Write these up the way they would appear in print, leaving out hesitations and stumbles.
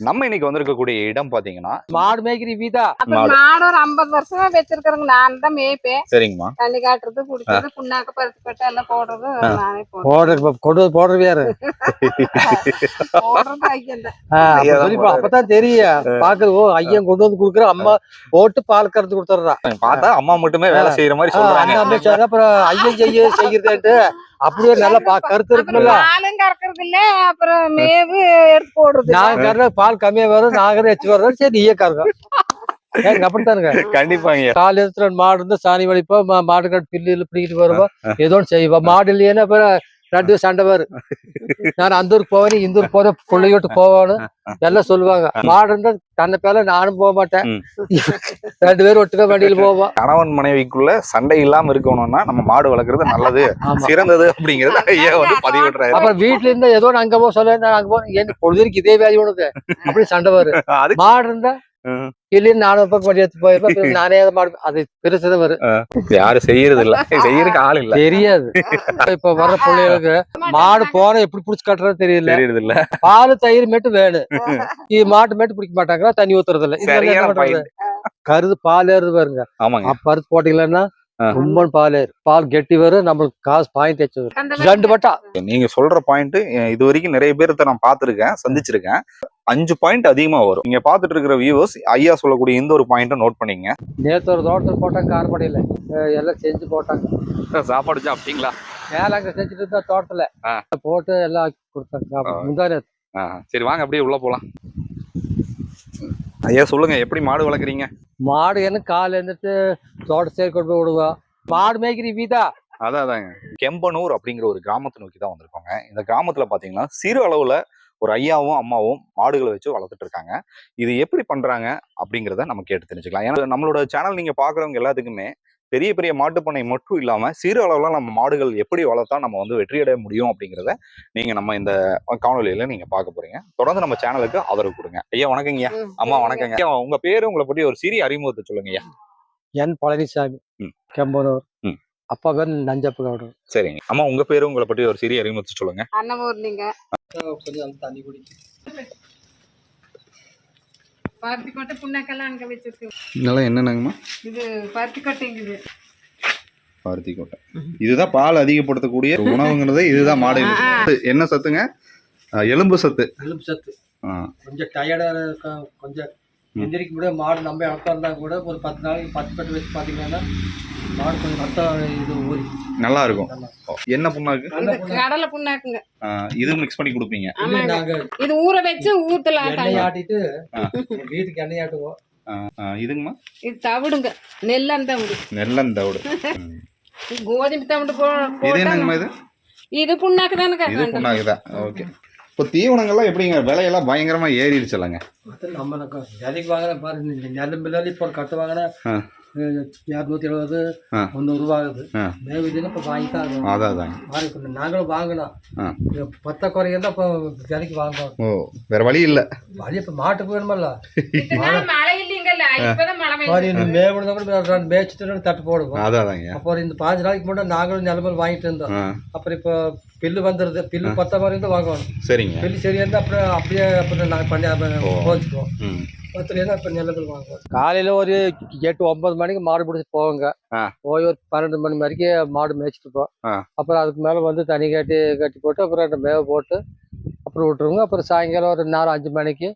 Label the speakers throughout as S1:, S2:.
S1: நம்ம இன்னைக்கு வந்திருக்கக்கூடிய இடம் பாத்தீங்கன்னா
S2: மாடு மேய்க்கிற வீதா.
S1: மாடு.
S3: மாடு ஒரு 50 வருஷமா வச்சிருக்கிறேங்க. நான் தான் மேய்ப்பேன்.
S1: சரிங்கம்மா.
S3: தண்ணி காட்டுறது, குடிக்கிறது, புண்ணாக்கு பருத்தி கட்ட எல்லாம் போடுறது நானே
S2: போடுறது யாரு?
S3: போடுறது ஐயன் தான்.
S2: அப்பதான் தெரியும் பாக்குறது. ஓ, ஐயன் கொண்டு வந்து குடுக்குற, அம்மா போட்டு பால் கறந்து கொடுத்துறா.
S1: பார்த்தா அம்மா மட்டுமே வேலை செய்யற மாதிரி சொல்றாங்க.
S2: அப்புறம் ஐயன் செய்யறது அப்படியே நல்லா கருத்து இருக்குல்ல.
S3: பாலும் கறக்கிறது இல்ல, அப்புறம் மேவு எடுத்து போடுறது.
S2: நாங்க கறந்த பால் கம்மியா வரும், நாங்க எச்சு வர்றோம். சரி, நீயே கறக்கும். அப்படித்தானுங்க.
S1: கண்டிப்பாங்க.
S2: கால எடுத்துட்டு மாடு இருந்தா சாணி வலிப்போம், மாடு கட்டு பில்லு பிடிக்கிட்டு வருவோம், ஏதோ ஒன்று செய்வோம். மாடு இல்லையா அப்புறம் 2 சண்டை வரும். நான் அந்த ஊருக்கு போவேன், இந்த ஊருக்கு போறேன், பிள்ளையோட்டு போவான்னு எல்லாம் சொல்லுவாங்க. மாடு இருந்தா தன்னை பேல நானும் போக மாட்டேன். 2 பேரும் ஒட்டுக்க வண்டியில போவோம்.
S1: கணவன் மனைவிக்குள்ள சண்டை இல்லாம இருக்கணும்னா நம்ம மாடு வளர்க்கறது நல்லது, சிறந்தது அப்படிங்கறது ஐயா வந்து பதிவிடுறாரு.
S2: அப்புறம் வீட்டுல இருந்தா ஏதோ அங்க போக சொல்ல, அங்க போறேன், என் பொழுதுக்கு இதே வேலை ஒண்ணுது அப்படி சண்டை வரும். மாடு இருந்தா இல்லைன்னு நானும் பக்கம் எடுத்து போயிருப்பேன். நானே மாடு அது பெருசுதான் வரும்.
S1: யாரும் செய்யறது இல்ல, செய்யறதுக்கு ஆள் இல்ல,
S2: தெரியாது. இப்ப வர்ற பிள்ளைகளுக்கு மாடு போன எப்படி புடிச்சு கட்டுறது தெரியல.
S1: இல்ல.
S2: பால் தயிர் மட்டும் வேணும், மாட்டு மட்டும் பிடிக்க மாட்டாங்களா, தண்ணி ஊத்துறது இல்ல. கருது பால் ஏறுது பாருங்க.
S1: ஆமாங்க.
S2: பருத்து போட்டீங்கன்னா ரொம்ப பால் கெட்டி வரும், நம்மளுக்கு காசு பாயிண்ட் வச்சு வரும். 2 பட்டா.
S1: நீங்க சொல்ற பாயிண்ட் இது வரைக்கும் நிறைய பேர்த்த நான் பாத்துருக்கேன், சந்திச்சிருக்கேன். 5 பாயிண்ட் அதிகமா வரும். நீங்க பாத்துட்டு இருக்கிற வியூவர்ஸ் ஐயா சொல்லக்கூடிய இந்த ஒரு பாயிண்ட நோட் பண்ணீங்க.
S2: நேத்து ஒரு தோட்டத்தில் போட்டாங்க, காரப்படையில எல்லாம் செஞ்சு போட்டாங்க.
S1: சாப்பாடு சாப்பிட்டீங்களா?
S2: மேல அங்க செஞ்சுட்டு இருந்தா தோட்டத்துல போட்டு எல்லாம் ஆக்கி கொடுத்தாங்க முந்தானே.
S1: சரி, வாங்க அப்படியே உள்ள போலாம். ஐயா சொல்லுங்க, எப்படி மாடு வளர்க்குறீங்க?
S2: மாடு என்ன காலை எழுந்துட்டு தோட்ட சைடு கொண்டு போய் விடுவோம். மாடு மேய்க்கிற வீதா.
S1: அதாங்க. கெம்பனூர் அப்படிங்கிற ஒரு கிராமத்தை நோக்கி தான் வந்திருக்கோங்க. இந்த கிராமத்துல பாத்தீங்கன்னா சிறு அளவுல ஒரு ஐயாவும் அம்மாவும் மாடுகளை வச்சு வளர்த்துட்டு இருக்காங்க. இது எப்படி பண்றாங்க அப்படிங்கிறத நம்ம கேட்டு தெரிஞ்சுக்கலாம். ஏன்னா நம்மளோட சேனல் நீங்க பாக்குறவங்க எல்லாத்துக்குமே பெரிய பெரிய மாட்டுப்பண்ணை மட்டும் இல்லாம சிறு அளவுல நம்ம மாடுகள் எப்படி வளர்த்தா நம்ம வந்து வெற்றியடைய முடியும் அப்படிங்கிறத நீங்க நம்ம இந்த காணொலியில நீங்க பார்க்க போறீங்க. தொடர்ந்து நம்ம சேனலுக்கு ஆதரவு கொடுங்க. ஐயா வணக்கங்க. அம்மா வணக்கங்க. உங்க பேரு, உங்களை பற்றி ஒரு சிறிய அறிமுகத்தை சொல்லுங்க ஐயா.
S2: என் பழனிசாமி, கெம்பனூர். அப்பா பேர் நஞ்சப்ப கவுடர்.
S1: சரிங்க. அம்மா உங்க பேரு, உங்களை பற்றி ஒரு சிறிய அறிமுகத்தை சொல்லுங்க.
S3: அன்னமூர்லிங்க.
S2: தண்ணி குடி.
S3: பருத்தி கொட்டை புண்ணாக்கெல்லாம் அங்க வச்சிருக்கோம்.
S1: இதெல்லாம் என்னென்னங்கம்மா?
S3: இது பருத்தி கொட்டைங்குது.
S1: பருத்தி கொட்டை. இதுதான் பால் அதிகப்படுத்தக்கூடிய உணவுங்கிறது. இதுதான் மாடு. என்ன சத்துங்க? எலும்பு சத்து.
S2: எலும்பு சத்து. கொஞ்சம் டயர்டா இருக்கா, கொஞ்சம் எந்திரிக்க முடியாது. மாடு நம்ம இடத்தா இருந்தா கூட ஒரு 10 நாளைக்கு 10 கட்டு வச்சு பாத்தீங்கன்னா மாடு கொஞ்சம் ரத்தம் இது ஊறி நல்லா இருக்கும். என்ன புண்ணாக்கு?
S3: கடலை புண்ணாக்குங்க.
S1: இது மிக்ஸ் பண்ணி கொடுப்பீங்க.
S3: இது ஊற வச்சு ஊத்தலாம்.
S2: எண்ணெய் ஆட்டிட்டு வீட்டுக்கு எண்ணெய் ஆட்டுவோம்.
S1: இதுங்கம்மா?
S3: இது தவிடுங்க, நெல்லந்தவிடு.
S1: நெல்லந்தவிடு.
S3: கோதுமை தவிடு
S1: இது என்னங்கம்மா?
S3: இது புண்ணாக்கு தானுங்க.
S1: இது புண்ணாக்கு தான். ஓகே. இப்போ தீவனங்கள்லாம் எப்படிங்க? விலையெல்லாம் பயங்கரமா ஏறிடுச்சு இல்லைங்க?
S2: நம்ம விலைக்கு வாங்கின பாருங்க, நெல்லும்பிள்ளாலும் இப்போ கட்டு வாங்கினா 270 300 ரூபா ஆகுது. மேவிதுன்னு இப்போ வாங்கித்தான். அதான் நாங்களும் வாங்கினோம். பத்த குறையா இப்போ விலைக்கு வாங்குவோம்.
S1: ஓ, வேற வழி இல்லை.
S2: வழி இப்போ மாட்டுக்கு வேணுமல்ல. மேய்ச்சிட்டு தட்டு போடுவோம். அப்புறம் இந்த 5 நாளைக்கு முன்னாடி நாங்களும் நிலமையில வாங்கிட்டு இருந்தோம். அப்புறம் இப்போ பில்லு வந்துருது. பில்லு 10 மாதிரி இருந்தா வாங்குவோம். சரிங்க. பில்லு சரியா இருந்தா அப்புறம் அப்படியே அப்புறம் நாங்கள் பண்ணி போச்சுக்குவோம். காலையில ஒரு 8 9 மணிக்கு மாடு பிடிச்சிட்டு போவாங்க. போய் ஒரு 12 மணி வரைக்கும் மாடு மேய்ச்சிட்டு இருப்போம். அப்புறம் அதுக்கு மேல வந்து தனி கட்டி போட்டு அப்புறம் 2 மேவை போட்டு அப்புறம் விட்டுருவோங்க. அப்புறம் சாயங்காலம் ஒரு 4 5 மணிக்கு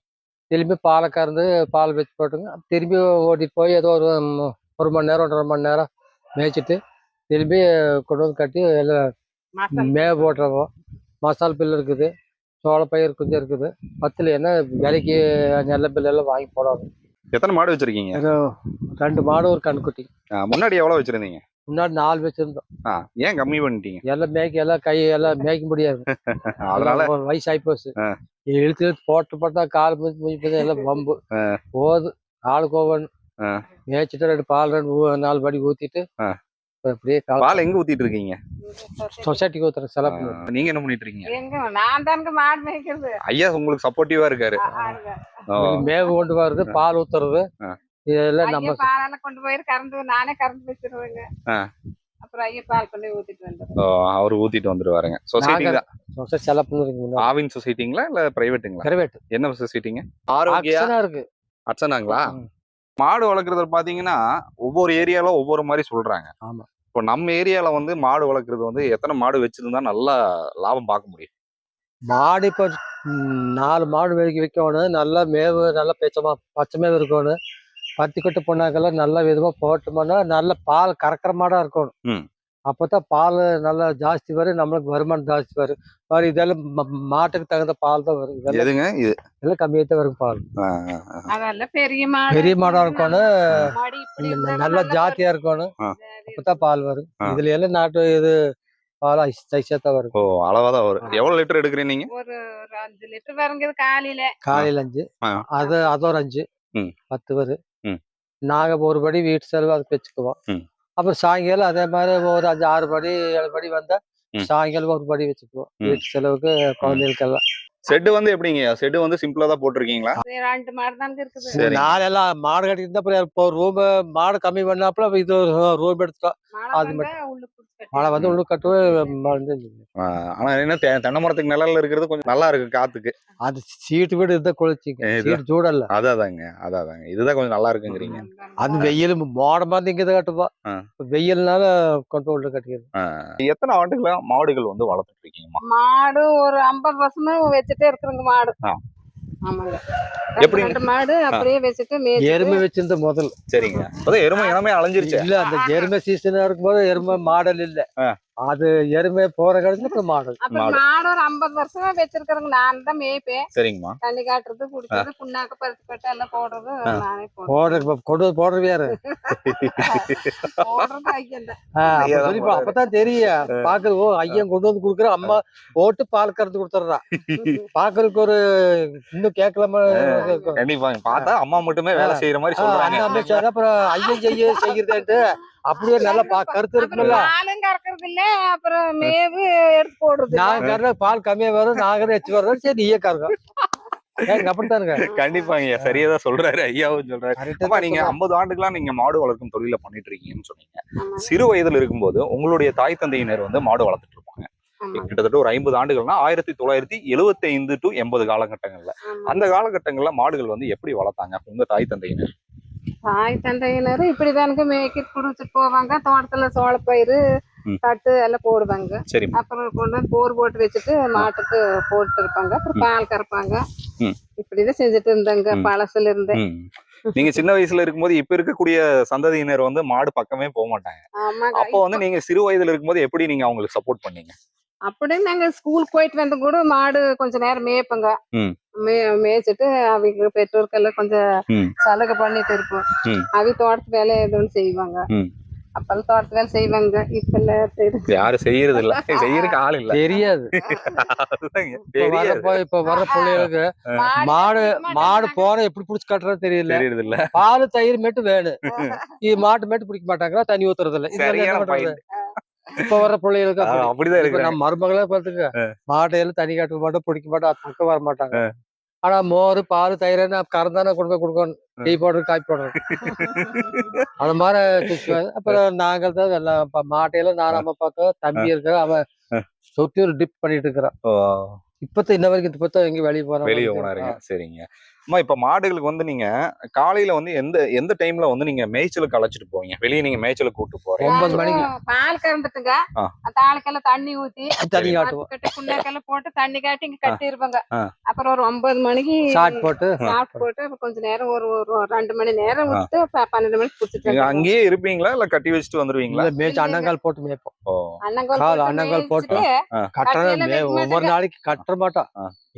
S2: திரும்பி பாலை கறந்து பால் வச்சு போட்டுங்க. திரும்பி ஓட்டிட்டு போய் ஏதோ ஒரு 1 மணி நேரம் 1.5 மணி நேரம் மேய்ச்சிட்டு திரும்பி கொண்டு வந்து கட்டி எல்லாம் மேவை போட்டுருவோம். மசால் பில்லு இருக்குது, சோளப்பயிர் கொஞ்சம் இருக்குது. 10 என்ன விலைக்கு நெல்ல பில்லெல்லாம் வாங்கி போடாது.
S1: எத்தனை மாடு வச்சிருக்கீங்க?
S2: 2 மாடு, ஒரு கண்குட்டி.
S1: முன்னாடி எவ்வளவு வச்சிருந்தீங்க?
S2: முன்னாடி 4 வச்சிருந்தோம்.
S1: ஏன் கம்மி பண்ணிட்டீங்க?
S2: எல்லாம் கையெல்லாம் மேய்க்க முடியாது. அதனால வயசு ஆகி போச்சு. இழுத்து போட்டா கால் முடிஞ்சு எல்லாம் பம்பு போகுது. ஆளுக்கு ஒவ்வொன்று மேய்ச்சிட்டு 2 பால் 4 படி ஊத்திட்டு அப்படியே
S1: பால் எங்க ஊத்திட்டு இருக்கீங்க?
S2: சொசைட்டிக்கு ஊத்துறேன். செலவு.
S1: நீங்க என்ன பண்ணிட்டு இருக்கீங்க?
S3: நான் தானுங்க மாடு மேய்க்கிறது.
S1: ஐயா உங்களுக்கு சப்போர்ட்டிவா இருக்காரு.
S2: மேவு கொண்டு வர்றது, பால் ஊத்துறது, இதெல்லாம் நம்ம
S3: பாலெல்லாம் கொண்டு போய் கறந்து நானே கறந்து வச்சிருவேங்க. அப்ப அப்புறம் ஐயா பால் பண்ணி ஊத்திட்டு வந்துடும்.
S1: அவர் ஊத்திட்டு வந்துருவாருங்க. சொசைட்டி தான்.
S2: சொசைட்டி செலவு இருக்குங்க.
S1: ஆவின் சொசைட்டிங்களா இல்ல பிரைவேட்டுங்களா?
S2: பிரைவேட்.
S1: என்ன சொசைட்டிங்க? ஆரோக்கியா
S2: ஆக்ஷனா இருக்கு.
S1: அர்ச்சனாங்களா? மாடு வளர்க்குறத பாத்தீங்கன்னா ஒவ்வொரு ஏரியால ஒவ்வொரு மாதிரி சொல்றாங்க.
S2: ஆமா.
S1: இப்போ நம்ம ஏரியால வந்து மாடு வளர்க்குறது வந்து எத்தனை மாடு வச்சிருந்தா நல்லா லாபம் பார்க்க முடியும்?
S2: மாடு இப்போ 4 மாடு வைக்கணும். நல்லா மேவு, நல்லா பச்சை மேவு இருக்கணும். பத்தி கொட்டு பொண்ணாக்கெல்லாம் நல்ல விதமா போட்டோம்னா நல்ல பால் கறக்கிற மாடா இருக்கணும். அப்பதான் பால் நல்லா ஜாஸ்தி வரும், நம்மளுக்கு வருமானம் ஜாஸ்தி வரும். இதெல்லாம் மாட்டுக்கு தகுந்த பால் தான் வரும்.
S1: எதுங்க இது?
S2: இதெல்லாம் கம்மியாக தான் வரும் பால்.
S3: அதெல்லாம் பெரிய மாடு,
S2: பெரிய மாடா இருக்கணும்,
S3: மாடு இப்படி
S2: நல்லா ஜாத்தியா இருக்கணும். அப்பதான் பால் வரும். இதுல எல்லாம் நாட்டு இது பால் சைஸா தான் வரும்.
S1: அளவாதான் வரும். எவ்வளவு லிட்டர் எடுக்கிறீங்க நீங்க?
S3: ஒரு 5 லிட்டர் வருங்க காலையில
S2: 5 அது ஒரு 5 10 வரும். நாங்க ஒரு படி வீட்டு செலவு அதுக்கு வச்சுக்குவோம். அப்புறம் சாயங்காலம் அதே மாதிரி ஒரு 5 6 படி 7 படி வந்தா சாயங்காலம் ஒரு படி வச்சுக்குவோம் வீட்டு செலவுக்கு, குழந்தைகளுக்கெல்லாம்.
S1: செட்டு வந்து எப்படிங்க? செட்டு வந்து சிம்பிளா தான் போட்டிருக்கீங்களா?
S3: 2 மாடு தாங்க இருக்குது.
S2: நாளெல்லாம் மாடு கட்டிட்டு இருந்தா இப்போ ரூம் மாடு கம்மி பண்ணாப்புல இது ரூம் எடுத்துட்டோம். அது மட்டும் மழை வந்து உள்ள கட்டுவோம்.
S1: ஆனா என்ன தென்னை மரத்துக்கு நிழல்ல இருக்கிறது கொஞ்சம் நல்லா இருக்கு காத்துக்கு.
S2: அது சீட்டு வீடு இருந்தா குளிச்சிங்க, சீட்டு சூடல்ல.
S1: அதாதாங்க இதுதான் கொஞ்சம் நல்லா இருக்குங்கிறீங்க.
S2: அது வெயில் மோடமா இருந்து இங்கதான் கட்டுப்போம். வெயில்னால கொண்டு உள்ள கட்டிக்கிறது.
S1: எத்தனை ஆண்டுகளா மாடுகள் வந்து வளர்த்துட்டு இருக்கீங்கம்மா?
S3: மாடு ஒரு 50 வருஷமா வச்சுட்டே இருக்குறங்க மாடு. ஆமாங்க.
S1: எப்படி?
S3: 2 மாடு அப்படியே வச்சுட்டு
S2: எருமை வச்சிருந்த முதல்.
S1: சரிங்க. அதான் எருமை இனமே அலைஞ்சிருச்சு.
S2: இல்ல அந்த எருமை சீசனா இருக்கும்போது எருமை மாடல் இல்ல. அது எருமை போற கடைசில மாடு.
S3: மாடு ஒரு 50 வருஷமா வச்சிருக்கிறேங்க. நான் தான் மேய்ப்பேன்.
S1: சரிங்கம்மா.
S3: தண்ணி காட்டுறது, குடிக்கிறது, புண்ணாக்கு பருத்தி கட்ட எல்லாம் போடுறது நானே
S2: போடுறது வேற.
S3: போடுறது ஐயன்.
S2: அப்பதான் தெரியும் பாக்குறது. ஐயன் கொண்டு வந்து குடுக்குற, அம்மா போட்டு பால் கறந்து கொடுத்துறா. பாக்குறதுக்கு ஒரு இன்னும் கேட்கலாமா?
S1: கண்டிப்பா பார்த்தா அம்மா மட்டுமே வேலை செய்யற மாதிரி சொல்றாங்க.
S2: அப்புறம் ஐயன் செய்யறது அப்படியே நல்லா கருத்து இருக்குல்ல.
S3: பாலும் கறக்கிறது இல்ல, அப்புறம் மேவு எடுத்து போடுறது.
S2: நான் கறந்த பால் கம்மியா வரும், நாங்க எச்சு வர்றோம். சரி நீயே கறக்கும். அப்படித்தானுங்க.
S1: கண்டிப்பாங்க, சரியாதான் சொல்றாரு, ஐயாவும் சொல்றாரு. நீங்க 50 ஆண்டுகளா நீங்க மாடு வளர்க்கும் தொழில பண்ணிட்டு இருக்கீங்கன்னு சொன்னீங்க. சிறு வயதுல இருக்கும்போது உங்களுடைய தாய் தந்தையினர் வந்து மாடு வளர்த்துட்டு இருப்பாங்க. கிட்டத்தட்ட ஒரு 50 ஆண்டுகள்னா 1975 to 80 காலகட்டங்கள்ல. அந்த காலகட்டங்கள்ல மாடுகள் வந்து எப்படி வளர்த்தாங்க உங்க தாய் தந்தையினர்?
S3: தாய் தந்தையினர் இப்படிதானுங்க மேய்க்கிட்டு குடிச்சிட்டு போவாங்க. தோட்டத்துல சோளப்பயிறு தட்டு எல்லாம் போடுவாங்க. அப்புறம் கொண்டு வந்து போர் போட்டு வச்சுட்டு மாட்டுக்கு போட்டு இருப்பாங்க. அப்புறம் பால் கறப்பாங்க. இப்படிதான் செஞ்சுட்டு இருந்தாங்க பழசுல இருந்து.
S1: நீங்க சின்ன வயசுல இருக்கும்போது இப்ப இருக்கக்கூடிய சந்ததியினர் வந்து மாடு பக்கமே போக மாட்டாங்க. அப்போ வந்து நீங்க சிறு வயதுல இருக்கும்போது எப்படி நீங்க அவங்களுக்கு சப்போர்ட் பண்ணீங்க?
S3: அப்படியே நாங்க ஸ்கூல் போயிட்டு வந்து கூட மாடு கொஞ்ச நேரம் மேய்ப்பங்க. மேய்ச்சிட்டு அவங்க பெற்றோருக்கெல்லாம் கொஞ்சம் சலுகை பண்ணிட்டு இருப்போம். அவங்க தோட்டத்து வேலை எதுவும் செய்வாங்க. அப்பெல்லாம் தோட்டத்து வேலை செய்வாங்க. இப்ப
S1: யாரும் செய்யறது இல்ல, செய்யறதுக்கு ஆள் இல்ல, தெரியாது.
S2: இப்ப வர பிள்ளைகளுக்கு மாடு போற எப்படி புடிச்சு காட்டுறது தெரியல. பால் தயிர் மட்டும் வேணும். இது மாட்டு மட்டும் பிடிக்க மாட்டாங்களா, தண்ணி ஊத்துறது இல்ல. இப்ப வர பிள்ளைகளுக்கு
S1: அப்படிதான் இருக்கு.
S2: நம்ம மருமகளே பாத்துக்க, மாட்டையெல்லாம் தண்ணி காட்ட மாட்டோம், பிடிக்க மாட்டோம், அது பக்கம் வர மாட்டாங்க. ஆனா மோர் பால் தயிர் கறந்தானே கொண்டு போய் கொடுக்கணும். டீ போடுறது, காப்பி போடுறது, அந்த மாதிரி. அப்புறம் நாங்கள் தான் எல்லாம் மாட்டையெல்லாம் நான் அம்மா பார்க்க தம்பி இருக்க, அவன் சொத்தி ஒரு டிப் பண்ணிட்டு இருக்கிறான். இப்பதான் இன்ன வரைக்கும் இப்பதான் எங்க வெளியே
S1: போனாருங்க. சரிங்க அம்மா, இப்ப மாடுகளுக்கு வந்து நீங்க காலையில வந்து எந்த டைம்ல வந்து நீங்க மேய்ச்சலுக்கு அழைச்சிட்டு போவீங்க? வெளியே நீங்க மேய்ச்சலுக்கு கூட்டு போறீங்க?
S2: 9 மணிக்கு
S3: பால் கறந்துட்டுங்க. தாளுக்கெல்லாம் தண்ணி ஊத்தி
S2: தண்ணி காட்டுவோம்,
S3: புண்ணாக்கெல்லாம் போட்டு தண்ணி காட்டி இங்க கட்டி இருப்பாங்க. அப்புறம் ஒரு 9 மணிக்கு
S2: சாட் போட்டு
S3: கொஞ்ச நேரம் ஒரு 2 மணி நேரம் விட்டு 12 மணிக்கு குடிச்சிட்டு
S1: அங்கேயே இருப்பீங்களா இல்ல கட்டி வச்சுட்டு வந்துருவீங்களா?
S2: மேய்ச்சி அண்ணங்கால் போட்டு மேய்ப்போம்.
S3: அண்ணங்கால்
S2: போட்டு கட்டுறது ஒவ்வொரு நாளைக்கு கட்ட மாட்டோம்.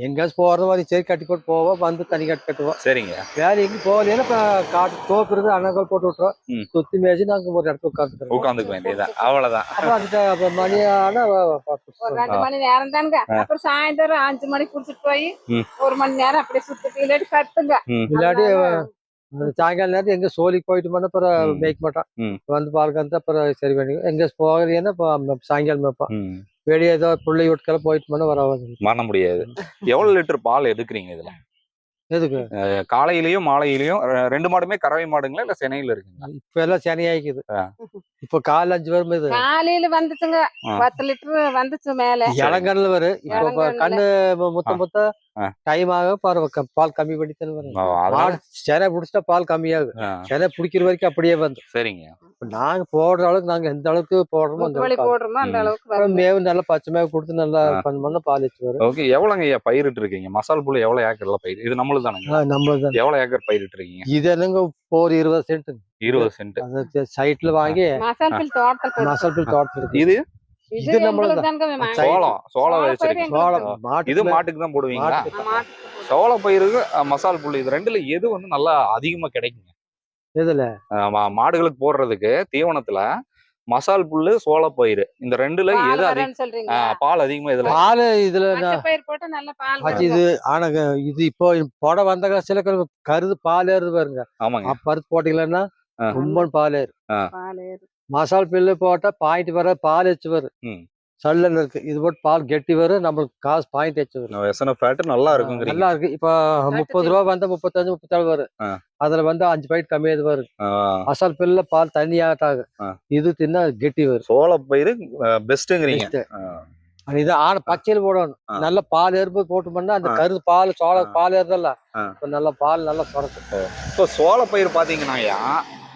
S2: எங்கேயாச்சும் போறது மாதிரி சரி கட்டி போட்டு போவோம், வந்து தண்ணி கட்டுவோம்.
S1: சரிங்க.
S2: வேற எங்க போகலன்னா காட்டு தோப்புறது அண்ணங்கால் போட்டு விட்டுறோம். சுத்தி மேய்ச்சி நாங்க ஒரு இடத்துல
S1: உட்காந்துக்க வேண்டியதா, அவ்வளவுதான்.
S2: அப்புறம் மணி ஆனா
S3: 2 மணி நேரம் தானுங்க. அப்புறம் சாயந்தரம் 5 மணிக்கு குடிச்சிட்டு போய் 1 மணி நேரம் அப்படியே சுத்திட்டு இல்லாட்டி கட்டுங்க.
S2: இல்லாட்டி சாயங்கால நேரத்து எங்க சோழிக்கு போயிட்டு அப்புறம் மேய்க்க மாட்டான். வந்து பால் கறந்து அப்புறம் சரி பண்ணி எங்க போகலைன்னா சாயங்காலம் மேய்ப்பான். வெளியே ஏதோ பிள்ளை வீட்டுக்கெல்லாம் போயிட்டு
S1: பண்ண முடியாது. எவ்வளவு லிட்டர் பால் எடுக்கிறீங்க இதுல?
S2: எதுக்கு?
S1: காலையிலயும் மாலையிலயும் 2 மாடுமே கறவை மாடுங்களா இல்ல சென்னையில இருக்குங்களா?
S2: இப்ப எல்லாம் சென்னை ஆயிக்குது. இப்ப காலைல 5 வரும் இது
S3: காலையில வந்துச்சுங்க 10 லிட்டர் வந்துச்சு மேல.
S2: இளங்கண்ணுல வரும். இப்ப
S3: இளங்கண்ணுல.
S2: கண்ணு முத்த டைம் ஆக பால் கம்மி பண்ணித்தானே வரும். மாடு செனை பிடிச்சிட்டா பால் கம்மியாகும். செனை பிடிக்கிற வரைக்கும் அப்படியே வந்து.
S1: சரிங்க.
S2: நாங்க போடுற அளவுக்கு நாங்க எந்த அளவுக்கு போடுறோமோ அந்த
S3: முட்டுவலி போடுறோமோ அந்த அளவுக்கு வரும்.
S2: மேவு நல்லா பச்சை மேவு கொடுத்து நல்லா பண்ணோம்னா பால் வச்சு வரும்.
S1: ஓகே, எவ்வளவுங்க ஐயா பயிரிட்டு இருக்கீங்க? மசால் புல் எவ்வளவு ஏக்கர்ல பயிர்? இது நம்மளுது தானுங்க?
S2: நம்மளுதான்.
S1: எவ்வளவு ஏக்கர் பயிரிட்டு இருக்கீங்க?
S2: இது என்னங்க ஒரு 20 சென்ட்.
S1: 20 சென்ட்.
S2: அந்த சைட்ல வாங்கி
S3: மசால் பில் தோட்டத்தில்
S2: மசால் பில் தோட்டத்துல இருக்கு.
S1: இது
S3: இது நம்மளுதாங்க
S1: சோளம் வச்சிருக்கீங்க.
S2: சோளம்
S1: இது மாட்டுக்கு தான் போடுவீங்களா? சோள பயிருக்கு மசால் புல், இது ரெண்டுல எது வந்து நல்லா அதிகமா கிடைக்குங்க?
S2: இதுல
S1: மாடுகளுக்கு போடுறதுக்கு தீவனத்துல மசால் புல்லு, சோள பயிர், இந்த ரெண்டுல எது அதிகம் பால் அதிகமா? இதுல
S2: பால் இதுல
S3: பயிர் போட்டு நல்ல பால்.
S2: இது ஆனா இது இப்போ போட வந்த சில கருது பால் ஏறுது பாருங்க.
S1: ஆமாங்க.
S2: பருத்து போட்டீங்கன்னா ரொம்ப பால் ஏறு.
S3: பால் ஏறு.
S2: மசால் பில்லு போட்டா பாயிண்ட் வர பால் வச்சு வரும். சல்லன்னு இருக்கு. இது போட்டு பால் கெட்டி வரும். நம்மளுக்கு காசு பாயிண்ட் வச்சு வரும்.
S1: எஸ்என்எஃப் ஃபேட் நல்லா இருக்கும்.
S2: நல்லா இருக்கு. இப்ப 30 ரூபா வந்தா 35 37 வரும். அதுல வந்து 5 பாயிண்ட் கம்மியாது வரும். மசால் பில்ல பால் தண்ணியாட்டாகு. இது தின்னா கெட்டி வரும்.
S1: சோள பயிர் பெஸ்ட்ங்கிறீங்க.
S2: இது ஆன பச்சையில போடணும். நல்ல பால் ஏறும்போது போட்டு பண்ணா அந்த கருது பால் சோள பால் ஏறுதல்ல நல்ல பால் நல்லா சுரக்கும்.
S1: இப்போ சோள பயிர் பாத்தீங்கன்னா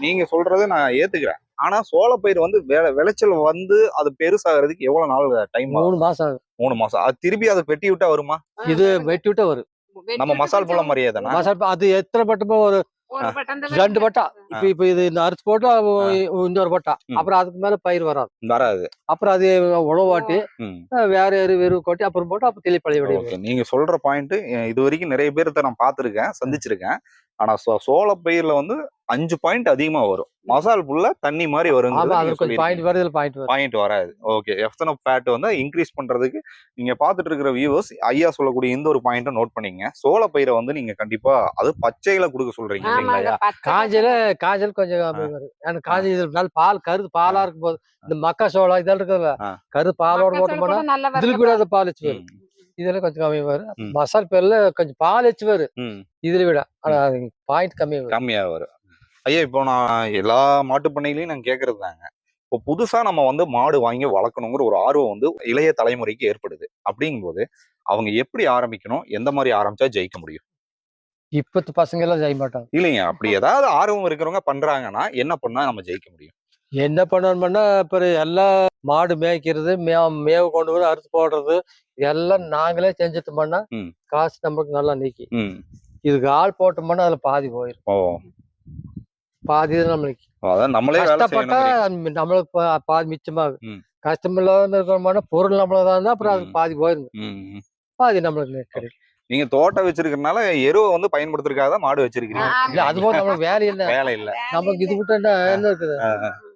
S1: நீங்க சொல்றதை நான் ஏத்துக்கிறேன். ஆனா சோள பயிர் வந்து விளைச்சல் வந்து அது பெருசாகிறதுக்கு எவ்வளவு நாள் டைம்?
S2: 3 மாசம் ஆகும்.
S1: 3 மாசம். அது திருப்பி அதை வெட்டி விட்டா வருமா?
S2: இது வெட்டி விட்டா வரும்.
S1: நம்ம மசால் புல்ல மாதிரியே தானே?
S2: மசால் அது எத்தனை பட்டமோ ஒரு 2 பட்டா. இப்ப இது இந்த அரிசி போட்டா இன்னொரு பட்டா. அப்புறம் அதுக்கு மேல பயிர் வராது. அப்புறம் அது உழவாட்டி வேற வெறும் கொட்டி அப்புறம் போட்டு அப்புறம் தெளிப்பழைய விட.
S1: நீங்க சொல்ற பாயிண்ட் இது வரைக்கும் நிறைய பேர்த்த நான் பாத்துருக்கேன், சந்திச்சிருக்கேன். ஆனா சோள பயிர்ல வந்து 5 பாயிண்ட் அதிகமா வரும். மசால் புல்ல தண்ணி மாதிரி வரும். பாயிண்ட் வராது. ஓகே, எஃப்என்எஃப் ஃபேட் வந்து இன்க்ரீஸ் பண்றதுக்கு நீங்க பாத்துட்டு இருக்கிற வியூவர்ஸ் ஐயா சொல்லக்கூடிய இந்த ஒரு பாயிண்ட நோட் பண்ணீங்க. சோள பயிரை வந்து நீங்க கண்டிப்பா அது பச்சையில கொடுக்க சொல்றீங்க இல்லைங்களா?
S2: காஞ்சல் கொஞ்சம் காஞ்ச பால் கருது பாலா இருக்கும் போது இந்த மக்கா சோளம் இதெல்லாம் இருக்குல்ல கருது பாலோட போட்டோம்னா இதுல கூட அது பால் வச்சு வரும். இதெல்லாம் கொஞ்சம் கம்மி வரும். மசால் பேர்ல கொஞ்சம் பால் வச்சு வரும் இதுல விட. ஆனா பாயிண்ட் கம்மியா வரும்.
S1: ஐயா, இப்போ நான் எல்லா மாட்டு பண்ணையிலையும் நான் கேட்கறது தாங்க, இப்போ புதுசா நம்ம வந்து மாடு வாங்கி வளர்க்கணுங்கிற ஒரு ஆர்வம் வந்து இளைய தலைமுறைக்கு ஏற்படுது. அப்படிங்கும்போது அவங்க எப்படி ஆரம்பிக்கணும், எந்த மாதிரி ஆரம்பிச்சா ஜெயிக்க முடியும்?
S2: இப்பத்து பசங்க எல்லாம் ஜெயிக்க மாட்டாங்க.
S1: இல்லைங்க, அப்படி ஏதாவது ஆர்வம் இருக்கிறவங்க பண்றாங்கன்னா என்ன பண்ணா நம்ம ஜெயிக்க முடியும்?
S2: என்ன பண்ணணும்னா அப்புறம் எல்லாம் மாடு மேய்க்கிறது, மேவு கொண்டு வந்து அறுத்து போடுறது எல்லாம் நாங்களே செஞ்சுட்டு பண்ணா காசு நம்மளுக்கு நல்லா நீக்கி. இதுக்கு ஆள் போட்டோம்னா அதுல பாதி போயிடும். பாதி நம்மளுக்கு கஷ்டப்பட்டா நம்மளுக்கு பாதி மிச்சமாகும். கஷ்டம் இல்லாத இருக்கணும்னா பொருள் நம்மளதான் இருந்தா அப்புறம் அதுக்கு பாதி போயிருங்க. பாதி நம்மளுக்கு கிடைக்கும்.
S1: நீங்க தோட்டம் வச்சிருக்கிறதுனால எருவை வந்து பயன்படுத்துறதுக்காக தான் மாடு வச்சிருக்கீங்க.
S2: இல்ல அது போல நம்மளுக்கு வேலை இல்ல. நமக்கு இது விட்டா என்ன இருக்குது?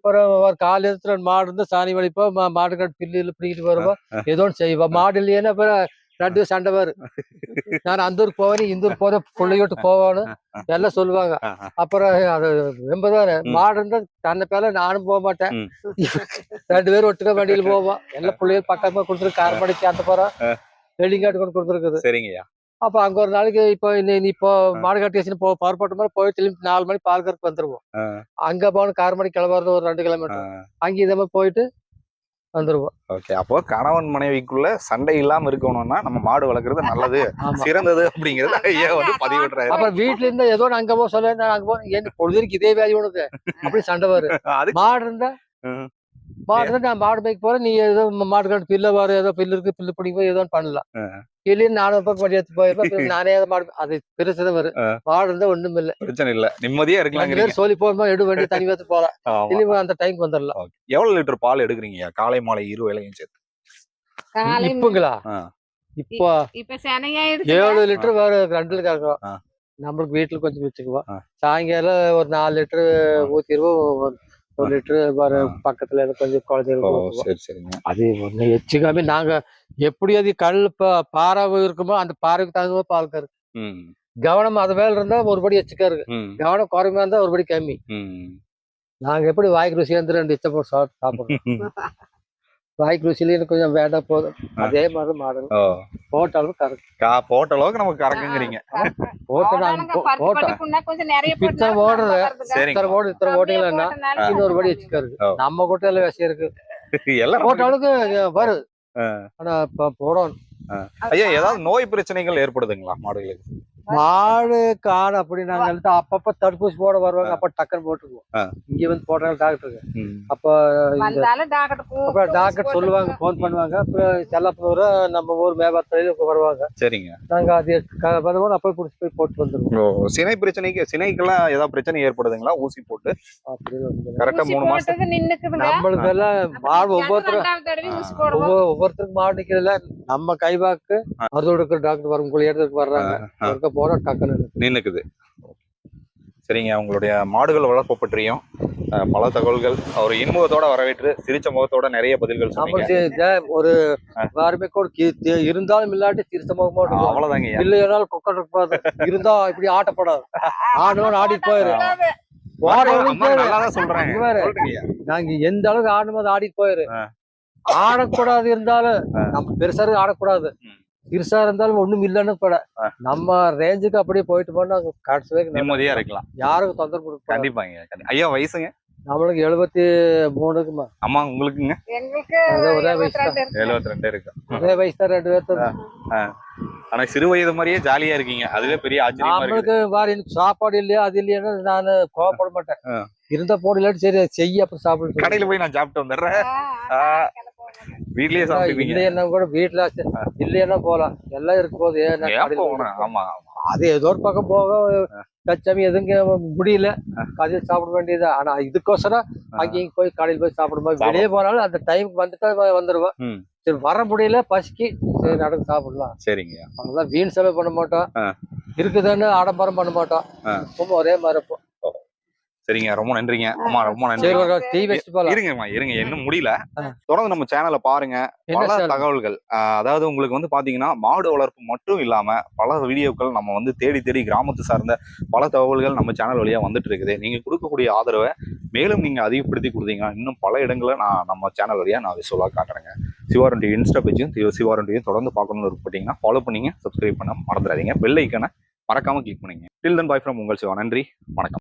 S2: ஒரு கால இடத்துல மாடு இருந்தா சாணி வலிப்போம், மாடு கட்டு பில்லு பிடிக்கிட்டு வருவோம், ஏதோ ஒன்று செய்வோம். மாடு இல்லைன்னா அப்புறம் 2 சண்டை வரும். நான் அந்த ஊருக்கு போவேன், இந்த ஊருக்கு போத பிள்ளையோட்டு போவான்னு எல்லாம் சொல்லுவாங்க. அப்புறம் அது ரொம்பதானே மாடு இருந்தா தன்னை பேர நானும் போக மாட்டேன். 2 பேரும் ஒட்டுக்க வண்டியில போவோம். எல்லாம் பிள்ளைகள் பக்கமா கொடுத்துருக்கு. காரமடிக்கு அந்த போறோம், வெள்ளிங்காட்டு கொண்டு கொடுத்துருக்குது.
S1: சரிங்கய்யா.
S2: அப்ப அங்க ஒரு நாளைக்கு இப்போ மாடு கட்டி வச்சு பவர் போட்ட மாதிரி போய் திரும்பி 4 மணி பால் கறக்கு வந்துருவோம். அங்க போன காரமணி கிளம்புறது ஒரு 2 கிலோமீட்டர். அங்க இதை மாதிரி போயிட்டு வந்துருவோம்.
S1: ஓகே, அப்போ கணவன் மனைவிக்குள்ள சண்டை இல்லாம இருக்கணும்னா நம்ம மாடு வளர்க்கறது நல்லது, சிறந்தது அப்படிங்கறது ஐயா வந்து பதிவிடுறாரு.
S2: அப்புறம் வீட்டுல இருந்தா ஏதோ அங்க போ சொல்ல, அங்க போ என்ன பொழுதுக்கு இதே வேலை உனக்கு அப்படி சண்டை வரும். மாடு இருந்தா நான் மாடு மேய்க்க போறேன், நீ ஏதோ மாடு கட்டு பில்ல வர ஏதோ பில்லு இருக்கு பில்லு பிடிக்கும் ஏதோ பண்ணலாம். இல்லைன்னு நானும் பக்கம் எடுத்து போயிருப்பேன். நானே மாடு அது பெருசுதான் வரும். மாடு இருந்தா ஒண்ணும் இல்ல, பிரச்சனை இல்ல, நிம்மதியா இருக்கலாம். சொல்லி போறோமா எடு வண்டி தனி வைத்து போறேன், இல்ல அந்த டைம் வந்துடலாம்.
S1: எவ்வளவு லிட்டர் பால் எடுக்கிறீங்க காலை மாலை 2 வேளையும் சேர்த்து?
S2: இப்பங்களா இப்போ 7 லிட்டர் வேற 2 கேட்கும். நம்மளுக்கு வீட்டுல கொஞ்சம் வச்சுக்குவோம். சாயங்காலம் ஒரு 4 லிட்டர் ஊத்திடுவோம். 1 லிட்டர் பக்கத்துல கொஞ்சம் குழந்தைங்க. அது ஒண்ணு எச்சுக்காம நாங்க எப்படி அது கல் பாறை இருக்குமோ அந்த பாறைக்கு தகுந்த பால் கரு. கவனம் அது மேல இருந்தா ஒருபடி எச்சுக்கா இருக்கு, கவனம் குறைமா இருந்தா ஒருபடி கம்மி. நாங்க எப்படி வாய்க்கு ருசியா இருந்து 2 இச்சை போட்டு சாப்பிடுறோம். வாய்க்கு ருசியில கொஞ்சம் வேண்டாம் போதும். அதே மாதிரி மாடுங்க
S1: ஓ
S2: போட்டாலும் கரெக்ட்.
S1: போட்ட அளவுக்கு நமக்கு கறக்குங்கிறீங்க.
S2: போட்டு போட்டா
S3: கொஞ்சம் நிறைய
S2: இத்தனை ஓடுறது
S1: சரிங்க.
S2: இத்தனை ஓட்டிங்களா இன்னொரு படி வச்சுக்காரு.
S1: ஓ.
S2: நம்ம கொட்டையில விஷயம் இருக்கு
S1: எல்லாம்
S2: போட்ட அளவுக்கு வருது. ஆனா இப்ப போடணும்.
S1: ஐயா ஏதாவது நோய் பிரச்சனைகள் ஏற்படுதுங்களா மாடுகளுக்கு?
S2: மாடு காடு அப்படி நாங்க அப்பப்ப தடுப்பூசி போட வருவாங்க. அப்ப டக்குன்னு போட்டுக்குவோம். இங்க வந்து போட்டாங்க டாக்டருக்கு. அப்ப அப்புறம் டாக்டர் சொல்லுவாங்க, போன் பண்ணுவாங்க. அப்புறம் செல்லப்பூரா நம்ம ஊர் மேபாத்திரையில வருவாங்க.
S1: சரிங்க.
S2: நாங்க அது அப்ப புடிச்சு போய் போட்டு வந்துருவோம்.
S1: சினை பிரச்சனைக்கு சினைக்கெல்லாம் ஏதாவது பிரச்சனை ஏற்படுதுங்களா ஊசி போட்டு?
S2: அப்படி
S1: கரெக்டா 3 மாசம்
S2: நம்மளுக்கு எல்லாம் மாடு ஒவ்வொருத்தருக்கும் மாடு நிக்கிறதுல நம்ம கைவாக்கு மருந்து கொடுக்குற டாக்டர் வரும் இடத்துக்கு வர்றாங்க. போனா டக்குன்னு
S1: நின்னுக்குது. சரிங்க, உங்களுடைய மாடுகள் வளர்ப்பு பற்றியும் பல தகவல்கள் ஒரு இன்முகத்தோட வரவேற்று சிரிச்ச முகத்தோட நிறைய பதில்கள் சொன்னீங்க.
S2: ஒரு யாருமே கூட இருந்தாலும் இல்லாட்டி சிரிச்ச முகமா
S1: அவ்வளவுதாங்க.
S2: இல்லையாலும் கொக்கர் இருப்பாது. இருந்தா இப்படி ஆட்டப்படாது. ஆடுவோம் ஆடிட்டு போயிரு. நாங்க எந்த அளவுக்கு ஆடும் போது ஆடிட்டு போயிரு. ஆடக்கூடாது இருந்தாலும் நம்ம பெருசா ஆடக்கூடாது. சிறுசா இருந்தாலும் ஒண்ணும் இல்லைன்னு கூட நம்ம ரேஞ்சுக்கு அப்படியே போயிட்டு போனா கடைசி
S1: நிம்மதியா இருக்கலாம்.
S2: யாருக்கும் தொந்தரவு கொடுக்க.
S1: கண்டிப்பாங்க. ஐயா வயசுங்க?
S2: நம்மளுக்கு 73.
S1: அம்மா உங்களுக்குங்க?
S2: ஒரே வயசு தான்.
S1: 72 இருக்கு.
S2: ஒரே வயசு தான் 2 பேர்த்து.
S1: ஆனா சிறு வயது மாதிரியே ஜாலியா இருக்கீங்க. அதுவே பெரிய ஆச்சரியமா இருக்கு.
S2: நம்மளுக்கு வேற எனக்கு சாப்பாடு இல்லையா அது இல்லையான்னு நான் கோவப்பட மாட்டேன். இருந்தா போட இல்லாட்டி சரி செய்ய அப்புறம் சாப்பிடு.
S1: கடையில போய் நான் சாப்பிட்டு வந்துடுறேன். வீட்லயே சாப்பிடுவீங்க?
S2: இல்லையா கூட வீட்டுல இல்லையா போலாம். எல்லாம் இருக்கும் போது
S1: ஆமா
S2: அது ஏதோ ஒரு பக்கம் போக கச்சாமி எதுங்க முடியல கதையில் சாப்பிட வேண்டியது. ஆனா இதுக்கோசரம் அங்கேயும் போய் கடையில் போய் சாப்பிடும்போது வெளியே போனாலும் அந்த டைமுக்கு வந்துட்டா வந்துருவோம். சரி வர முடியல பசிக்கு சரி நடந்து சாப்பிடலாம்.
S1: சரிங்க.
S2: அவ்வளவுதான். வீண் செலவு பண்ண மாட்டோம். இருக்குதுன்னு ஆடம்பரம் பண்ண மாட்டோம். ரொம்ப ஒரே மாதிரி இருப்போம்.
S1: சரிங்க, ரொம்ப நன்றிங்க. அம்மா ரொம்ப நன்றி. இருங்கம்மா இருங்க, இன்னும் முடியல. தொடர்ந்து நம்ம சேனலை பாருங்க. பல தகவல்கள் அதாவது உங்களுக்கு வந்து பாத்தீங்கன்னா மாடு வளர்ப்பு மட்டும் இல்லாம பல வீடியோக்கள் நம்ம வந்து தேடி தேடி கிராமத்து சார்ந்த பல தகவல்கள் நம்ம சேனல் வழியா வந்துட்டு இருக்குது. நீங்க கொடுக்கக்கூடிய ஆதரவை மேலும் நீங்க அதிகப்படுத்தி கொடுத்தீங்கன்னா இன்னும் பல இடங்களை நான் நம்ம சேனல் வழியா நான் விசுவலா காட்டுறேங்க. சிவாரன் டிவி இன்ஸ்டா பேஜும் சிவாரன் டிவியும் தொடர்ந்து பார்க்கணும்னு விருப்பப்பட்டீங்கன்னா ஃபாலோ பண்ணீங்க, சப்ஸ்கிரைப் பண்ண மறந்துடாதீங்க. பெல் ஐக்கானை மறக்காம கிளிக் பண்ணீங்க. டில் தென் பாய் ஃப்ரம் உங்கள் சிவா. நன்றி, வணக்கம்.